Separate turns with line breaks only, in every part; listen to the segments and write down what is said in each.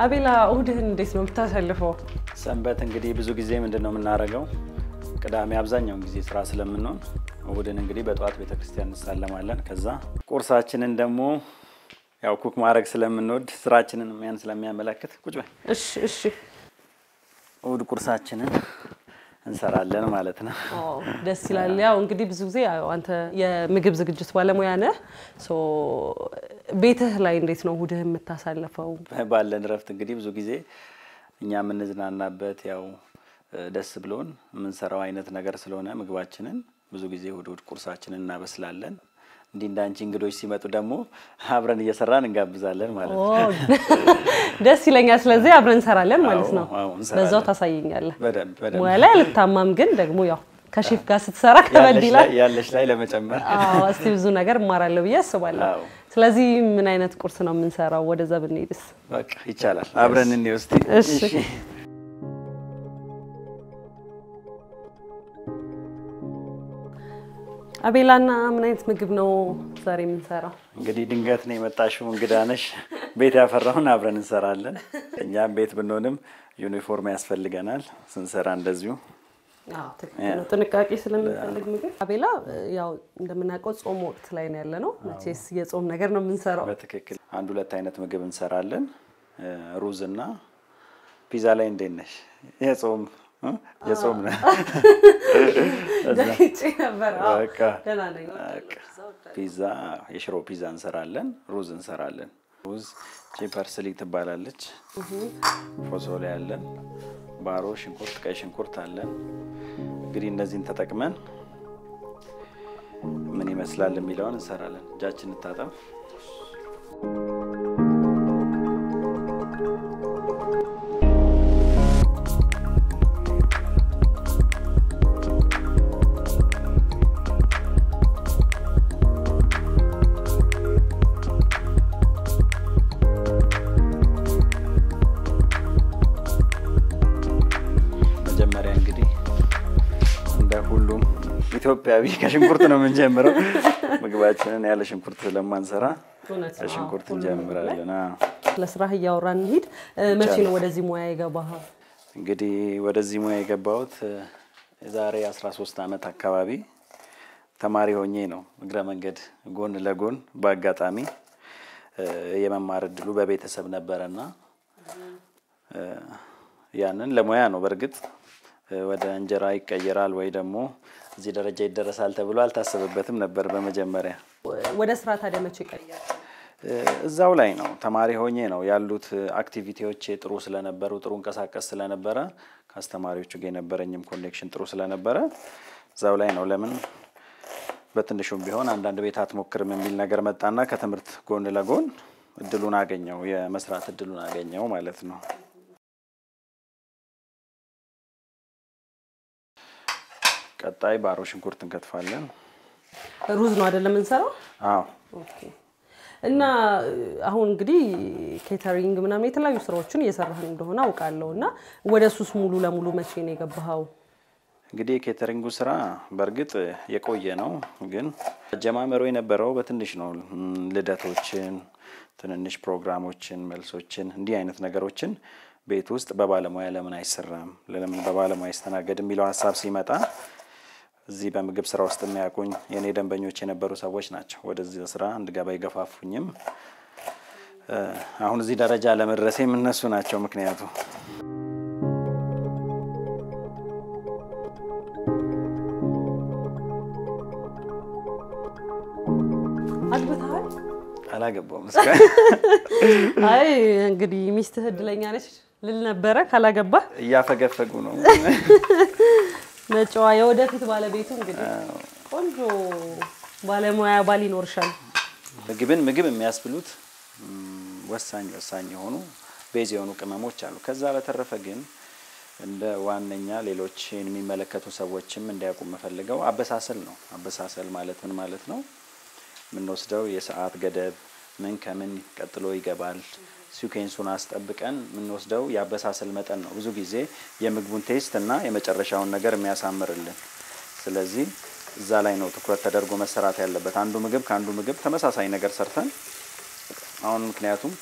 አቤላ እሁድህን እንዴት ነው የምታሳልፈው?
ሰንበት እንግዲህ ብዙ ጊዜ ምንድነው የምናረጋው? ቅዳሜ አብዛኛው ጊዜ ስራ ስለምንሆን እሁድን እንግዲህ በጧት ቤተክርስቲያን እንሳለማለን። ከዛ ቁርሳችንን ደግሞ ያው ኩክ ማድረግ ስለምንወድ ስራችንን ያን ስለሚያመለክት ቁጭ በይ
እሺ
እሁድ ቁርሳችንን እንሰራለን ማለት ነው።
ደስ ይላል። ያው እንግዲህ ብዙ ጊዜ አንተ የምግብ ዝግጅት ባለሙያ ነህ። ቤትህ ላይ እንዴት ነው እሁድህን የምታሳልፈው?
ባለን ረፍት እንግዲህ ብዙ ጊዜ እኛ የምንዝናናበት ያው ደስ ብሎን የምንሰራው አይነት ነገር ስለሆነ ምግባችንን ብዙ ጊዜ እሁድ ቁርሳችንን እናበስላለን። እንዳንቺ እንግዶች ሲመጡ ደግሞ አብረን እየሰራን እንጋብዛለን ማለት ነው።
ደስ ይለኛል። ስለዚህ አብረን እንሰራለን ማለት ነው። በዛው ታሳየኛለህ።
በደንብ
ሙያ ላይ አልታማም፣ ግን ደግሞ ያው ከሼፍ ጋር ስትሰራ ከበድ ይላል።
ያለሽ ላይ ለመጨመር
እስቲ ብዙ ነገር እማራለሁ ብዬ አስባለሁ። ስለዚህ ምን አይነት ቁርስ ነው የምንሰራው? ወደዛ ብንሄድስ?
በቃ ይቻላል። አብረን እንወስቲ።
እሺ አቤላና ምን አይነት ምግብ ነው ዛሬ የምንሰራው?
እንግዲህ ድንገት ነው የመጣሽው እንግዳ ነሽ። ቤት ያፈራውን አብረን እንሰራለን። እኛም ቤት ብንሆንም ዩኒፎርም ያስፈልገናል ስንሰራ እንደዚሁ።
ጥንቃቄ ስለምንፈልግ ምግብ። አቤላ ያው እንደምናውቀው ጾም ወቅት ላይ ነው ያለነው። መቼስ የጾም ነገር ነው የምንሰራው።
በትክክል አንድ ሁለት አይነት ምግብ እንሰራለን። ሩዝና ፒዛ ላይ እንዴት ነሽ? የጾም ነው
ደህና ነበር።
በቃ ፒዛ የሽሮ ፒዛ እንሰራለን። ሩዝ እንሰራለን። ሩዝ ቺፐርስሊ ትባላለች። ፎሶሊያ አለን። ባሮ ሽንኩርት፣ ቀይ ሽንኩርት አለን። እንግዲህ እነዚህን ተጠቅመን ምን ይመስላል የሚለውን እንሰራለን። እጃችንን እንታጠብ። ኢትዮጵያዊ ከሽንኩርት ነው የምንጀምረው። ምግባችንን ያለ ሽንኩርት ለማንሰራ ሽንኩርት እንጀምራለን።
ለስራህ እያወራን እንሂድ። መቼ ነው ወደዚህ ሙያ የገባኸው?
እንግዲህ ወደዚህ ሙያ የገባሁት ዛሬ 13 አመት አካባቢ ተማሪ ሆኜ ነው። እግረ መንገድ ጎን ለጎን በአጋጣሚ የመማር እድሉ በቤተሰብ ነበርና ያንን ለሙያ ነው። በርግጥ ወደ እንጀራ ይቀየራል ወይ ደግሞ እዚህ ደረጃ ይደረሳል ተብሎ አልታሰበበትም ነበር በመጀመሪያ።
ወደ ስራ ታዲያ መቼ ቀየረ?
እዛው ላይ ነው ተማሪ ሆኜ ነው ያሉት አክቲቪቲዎች ጥሩ ስለነበሩ ጥሩ እንቀሳቀስ ስለነበረ ከአስተማሪዎቹ ጋር የነበረኝም ኮኔክሽን ጥሩ ስለነበረ እዛው ላይ ነው። ለምን በትንሹም ቢሆን አንዳንድ ቤት አትሞክርም የሚል ነገር መጣና ከትምህርት ጎን ለጎን እድሉን አገኘው፣ የመስራት እድሉን አገኘው ማለት ነው። ቀጣይ ባሮ ሽንኩርት እንከትፋለን።
ሩዝ ነው አይደለም እንሰራው?
አዎ።
ኦኬ። እና አሁን እንግዲህ ኬተሪንግ ምናምን የተለያዩ ስራዎችን እየሰራህ እንደሆነ አውቃለሁና ወደሱስ ሙሉ ለሙሉ መቼ ነው የገባኸው?
እንግዲህ ኬተሪንጉ ስራ በርግጥ የቆየ ነው፣ ግን አጀማመሩ የነበረው በትንሽ ነው። ልደቶችን፣ ትንንሽ ፕሮግራሞችን፣ መልሶችን እንዲህ አይነት ነገሮችን ቤት ውስጥ በባለሙያ ለምን አይሰራም? ለምን በባለሙያ ይስተናገድ የሚለው ሐሳብ ሲመጣ እዚህ በምግብ ስራ ውስጥ የሚያቆኝ የኔ ደንበኞች የነበሩ ሰዎች ናቸው ወደዚህ ስራ እንድገባ ይገፋፉኝም። አሁን እዚህ ደረጃ ለመድረሴም እነሱ ናቸው ምክንያቱ።
አግብተሃል?
አላገባሁም እስካሁን።
አይ እንግዲህ ሚስትህ እድለኛ ነች ልል ነበረ ካላገባ።
እያፈገፈጉ ነው።
ነጫዋ የወደፊት ባለቤቱ እንግዲህ ቆንጆ ባለሙያ ባል ይኖርሻል።
ምግብ የሚያስብሉት ወሳኝ የሆኑ ቤዝ የሆኑ ቅመሞች አሉ። ከዛ በተረፈ ግን እንደ ዋነኛ ሌሎች የሚመለከቱ ሰዎችም እንዲያውቁ መፈልገው አበሳሰል ነው። አበሳሰል ማለት ምን ማለት ነው? ምን ወስደው የሰዓት ገደብ ምን ከምን ቀጥሎ ይገባል ሲኩዌንሱን አስጠብቀን ምን ወስደው ያበሳሰል መጠን ነው ብዙ ጊዜ የምግቡን ቴስት እና የመጨረሻውን ነገር የሚያሳምርልን። ስለዚህ እዛ ላይ ነው ትኩረት ተደርጎ መሰራት ያለበት። አንዱ ምግብ ካንዱ ምግብ ተመሳሳይ ነገር ሰርተን አሁን ምክንያቱም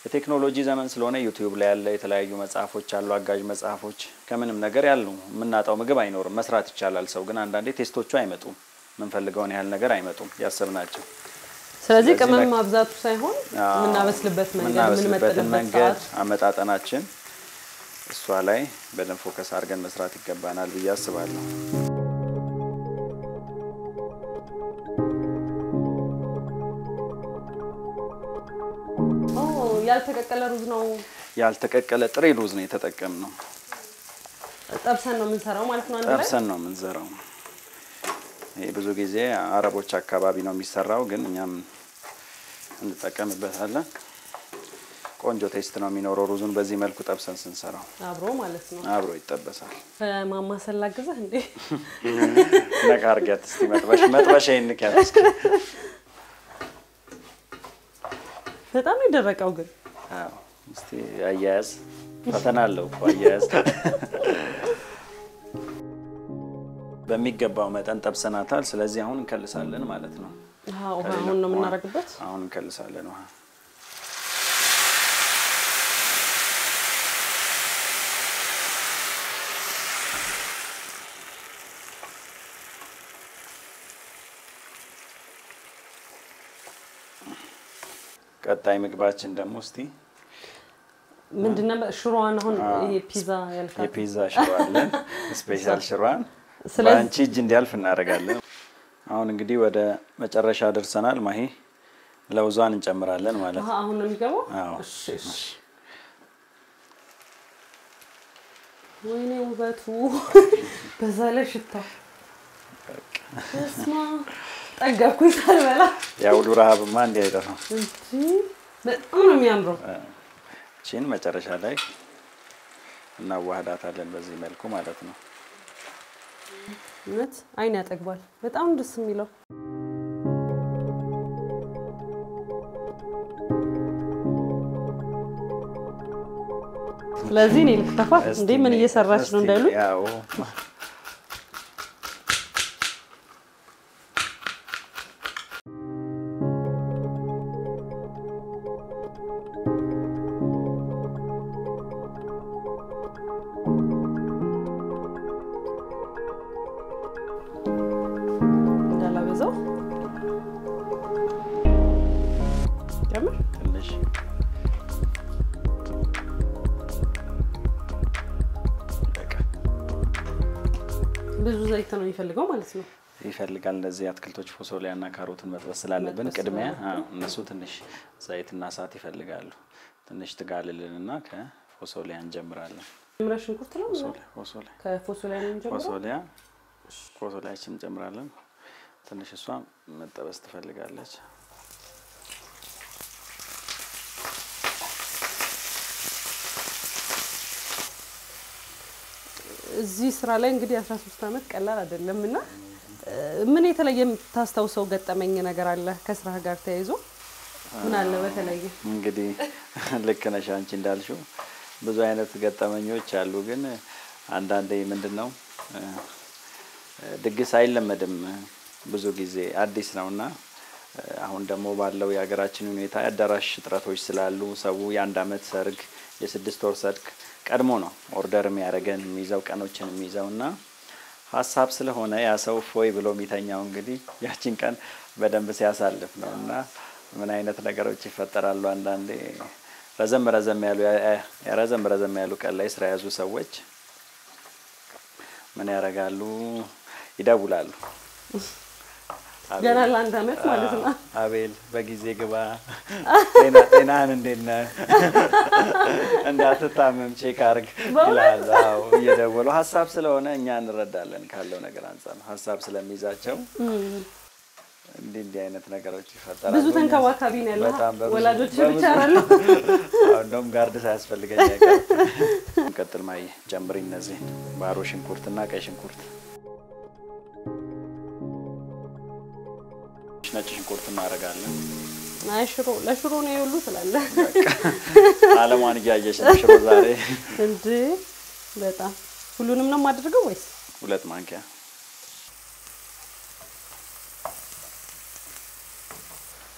የቴክኖሎጂ ዘመን ስለሆነ ዩቲዩብ ላይ ያለ የተለያዩ መጽሐፎች አሉ አጋዥ መጽሐፎች ከምንም ነገር ያሉ ምናጣው ምግብ አይኖርም መስራት ይቻላል ሰው ግን አንዳንዴ ቴስቶቹ አይመጡም ምንፈልገውን ያህል ነገር አይመጡም ያሰብናቸው
ስለዚህ ቅመም ማብዛቱ ሳይሆን ምናበስልበት
መንገድ አመጣጣናችን እሷ ላይ በደንብ ፎከስ አድርገን መስራት ይገባናል ብዬ አስባለሁ
ያልተቀቀለ ሩዝ ነው
ያልተቀቀለ ጥሬ ሩዝ ነው የተጠቀምነው
ጠብሰን ነው የምንሰራው ማለት ነው አንድ ላይ
ጠብሰን ነው የምንሰራው ይሄ ብዙ ጊዜ አረቦች አካባቢ ነው የሚሰራው ግን እኛም እንጠቀምበታለን ቆንጆ ቴስት ነው የሚኖረው ሩዙን በዚህ መልኩ ጠብሰን ስንሰራው
አብሮ ማለት ነው
አብሮ ይጠበሳል
ማማሰል ላግዘህ እንዴ
ነካርጋት እስቲ መጥበሻ ይንካት እስኪ
በጣም ይደረቀው ግን
አዎ እስቲ አያያዝ ፈተና አለው አያያዝ በሚገባው መጠን ጠብሰናታል ስለዚህ አሁን እንከልሳለን ማለት ነው
አዎ አሁን ነው የምናረግበት
አሁን እንከልሳለን ውሃ ቀጣይ ምግባችን ደግሞ እስቲ
ምንድነው ሽሮዋን አሁን ይሄ ፒዛ ያልካት
የፒዛ ሽሮዋለን ስፔሻል ሽሮዋን ስለዚህ እጅ እንዲያልፍ እናደርጋለን አሁን እንግዲህ ወደ መጨረሻ ደርሰናል ማሂ ለውዟን እንጨምራለን ማለት ነው
አሁን ነው የሚገባው እሺ ወይኔ ውበቱ በዛ ላይ ሽታው እስማ ጠገብኩኝ ሳልበላ
ያው ዱራብማ እንደ አይደረው
እንጂ በጣም ነው የሚያምረው
ቺን መጨረሻ ላይ እናዋህዳታለን በዚህ መልኩ ማለት ነው
እውነት አይን ያጠግባል በጣም ደስ የሚለው ስለዚህ እኔ ልክተፋ እንዴ ምን እየሰራች ነው እንዳይሉ
ያው
ብዙ ዘይት ነው የሚፈልገው ማለት ነው
ይፈልጋል እንደዚህ አትክልቶች ፎሶሊያና ካሮትን መጥበስ ስላለብን ቅድሚያ እነሱ ትንሽ ዘይትና ሳት ይፈልጋሉ ትንሽ ትጋልልንና ከፎሶሊያ እንጀምራለን
ሽንኩርት ነው
ፎሶሊያ
ከፎሶሊያ እንጀምራለን
ፎሶሊያችን እንጀምራለን ትንሽ እሷ መጠበስ ትፈልጋለች
እዚህ ስራ ላይ እንግዲህ 13 አመት ቀላል አይደለምና ምን የተለየ ታስተውሰው ገጠመኝ ነገር አለ ከስራ ጋር ተያይዞ ምን አለ በተለየ
እንግዲህ ልክ ነሽ አንቺ እንዳልሽው ብዙ አይነት ገጠመኞች አሉ ግን አንዳንዴ ምንድነው ድግስ አይለመድም ብዙ ጊዜ አዲስ ነውና አሁን ደግሞ ባለው የሀገራችን ሁኔታ ያዳራሽ ጥረቶች ስላሉ ሰው የአንድ አመት ሰርግ የ6 ወር ሰርግ ቀድሞ ነው ኦርደር የሚያረገን የሚይዘው ቀኖችን የሚይዘውና ሐሳብ ስለሆነ ያ ሰው ፎይ ብሎ የሚተኛው እንግዲህ ያቺን ቀን በደንብ ሲያሳልፍ ነውና ምን አይነት ነገሮች ይፈጠራሉ አንዳንዴ ረዘም ያሉ ቀን ላይ ስራ ያዙ ሰዎች ምን ያረጋሉ ይደውላሉ
ገና ለአንድ አመት ማለት ነው
አቤል በጊዜ ግባ ጤናህን እንዴት ነህ እንዳትታመም ቼክ አድርግ ይላል አዎ እየደወሉ ሐሳብ ስለሆነ እኛ እንረዳለን ካለው ነገር አንፃር ሐሳብ ስለሚይዛቸው እንዲህ አይነት ነገሮች ይፈጠራሉ
ብዙ ተንከባካቢ ነው ያለው ወላጆች ብቻ አይደሉ
እንደውም ጋርድ ሳያስፈልገኝ አይቀር እንቀጥል ማይ ጀምሪ እነዚህ ባሮ ሽንኩርትና ቀይ ሽንኩርት ነጭ ሽንኩርት እናረጋለን
አይ ለሽሮ ነው ይሉ ስላለ
አለማን ያያየሽ ሽሮ ዛሬ
እንዴ በጣም ሁሉንም ነው ማድረገው ወይስ
2 ማንኪያ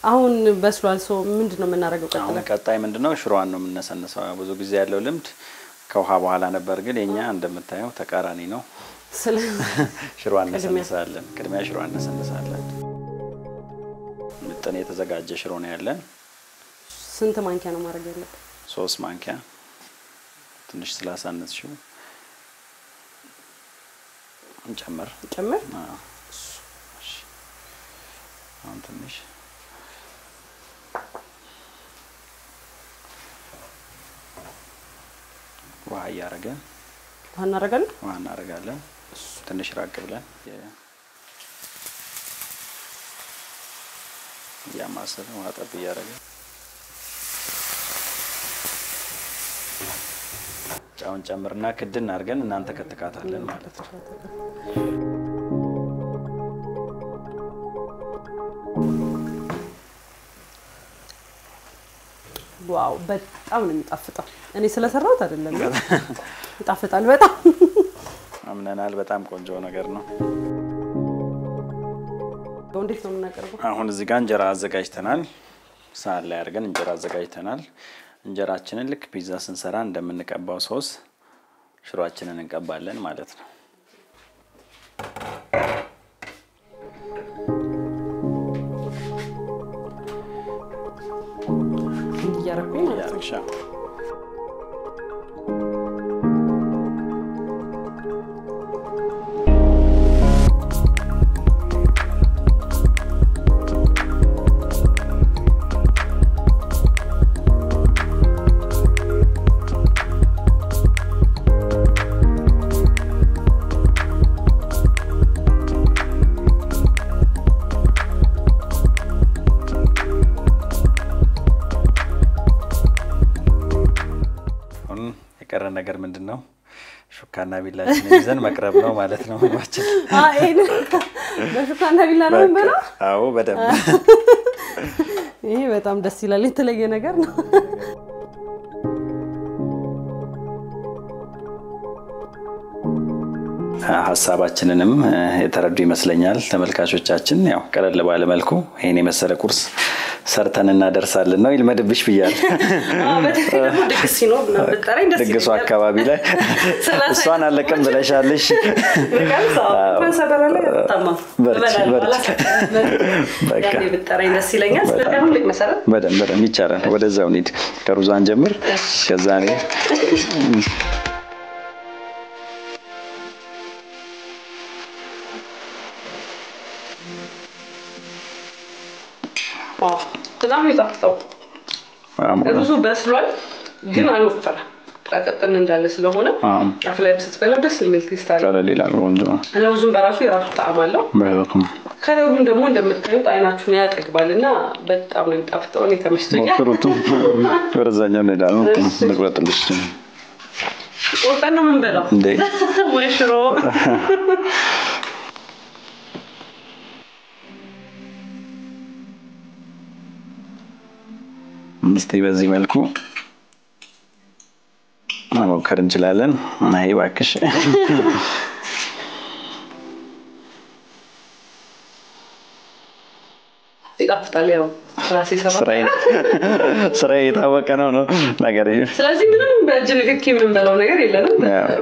አሁን በስሏል ሰው ምንድነው የምናደርገው
ቀጣይ ምንድነው ሽሮዋን ነው የምንነሰነሰው ብዙ ጊዜ ያለው ልምድ ከውሃ በኋላ ነበር ግን የኛ እንደምታየው ተቃራኒ ነው ሽሮዋን ነሰነሳለን ቅድሚያ ሽሮዋን ነሰነሳለን ምጥን የተዘጋጀ ሽሮ ነው ያለን
ስንት ማንኪያ ነው ማድረግ ያለበት
3 ማንኪያ ትንሽ ስላሳነስሽው እንጨምር እሺ አሁን ትንሽ ውሃ እናደርጋለን ትንሽ ራቅ ብለን ያማሰል ውሃ ጠብ ያደርጋል ጫውን ጨምርና ክድን አድርገን እናንተ ከተካታለን ማለት ነው
ዋው በጣም ነው የሚጣፍጠው እኔ ስለሰራሁት አይደለም ይጣፍጣል በጣም
አምነናል በጣም ቆንጆ ነገር ነው
እንዴት ነው የምናቀርበው
አሁን እዚህ ጋር እንጀራ አዘጋጅተናል ሳህን ላይ አድርገን እንጀራ አዘጋጅተናል እንጀራችንን ልክ ፒዛ ስንሰራ እንደምንቀባው ሶስ ሽሮአችንን እንቀባለን ማለት ነው
ያረኩኝ
ያርሻ የቀረ ነገር ምንድነው ሹካና ቢላችን ይዘን መቅረብ ነው ማለት ነው ባችን
አይን በሹካና ቢላ ነው እንበላ
አዎ በደንብ
ይሄ በጣም ደስ ይላል የተለየ ነገር ነው
ሐሳባችንንም የተረዱ ይመስለኛል ተመልካቾቻችን ያው ቀለል ባለ መልኩ ይሄን የመሰለ ቁርስ ሰርተን እናደርሳለን ነው ይልመድብሽ ብያል
በተለይ ድግስ ነው በጣም ደስ
ድግሱ አካባቢ ላይ እሷን አለቀም ብለሻለሽ
በሰበራለ ተማም በቃ በጣም ደስ ይለኛል ስለዚህ ልክ መሰረት
በደንብ ይቻላል ወደዛው እንሂድ ከሩዛን ጀምር ከዛ ነው
በጣም ይጣፍጣል ብዙ በስሏል ግን አልወፈረ ተቀጥን እንዳለ ስለሆነ አፍላይ ስትበላ ደስ የሚል ቴስት አለው
ሌላ ቆንጆ
ለውዙም በራሱ የራሱ ጣዕም አለው
በጣም
ከለውም ደግሞ እንደምታዩት አይናችሁን ያጠግባልና በጣም ነው የሚጣፍጠው እኔ ተመችቶኛል
ሞክሩት ወረዛኛው ነው ዳሉ ንቁረጥልሽ
ወጣን ነው የምንበላው ወይ ሽሮ
እስቲ በዚህ መልኩ መሞከር እንችላለን አይ ባክሽ
ይጣፍጣል ያው ራሴ
ስራዬ የታወቀ ነው ነገር ይሄ
ስለዚህ ምንም በእጅ ንክኪ የምንበላው ነገር የለንም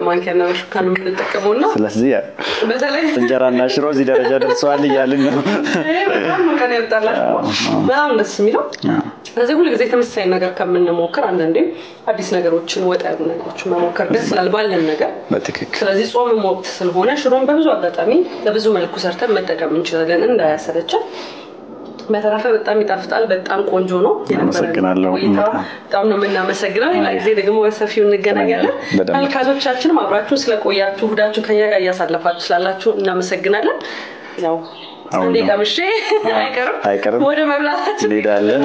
ማንኪያና በሹካን የምንጠቀመውና
ስለዚህ
በተለይ
እንጀራና ሽሮ እዚህ ደረጃ ደርሰዋል እያልን ነው
በጣም ማንካን ያወጣላችሁ በጣም ደስ የሚለው ስለዚህ ሁሉ ጊዜ ተመሳሳይ ነገር ከምንሞክር አንዳንዴ አዲስ ነገሮችን ወጣ ያሉ ነገሮችን መሞከር ደስ ይላል ባለን ነገር
በትክክል
ስለዚህ ጾም ወቅት ስለሆነ ሽሮን በብዙ አጋጣሚ በብዙ መልኩ ሰርተን መጠቀም እንችላለን እንዳያሰለችን በተረፈ በጣም ይጣፍጣል በጣም ቆንጆ ነው
እናመሰግናለሁ
በጣም ነው የምናመሰግነው ለጊዜ ደግሞ በሰፊው እንገናኛለን ተመልካቾቻችንም አብራችሁን ስለቆያችሁ ሁዳችሁ ከኛ ጋር ያሳለፋችሁ ስላላችሁ እናመሰግናለን ያው አንዴ ቀምሼ አይቀርም ወደ መብላታችን
እንሄዳለን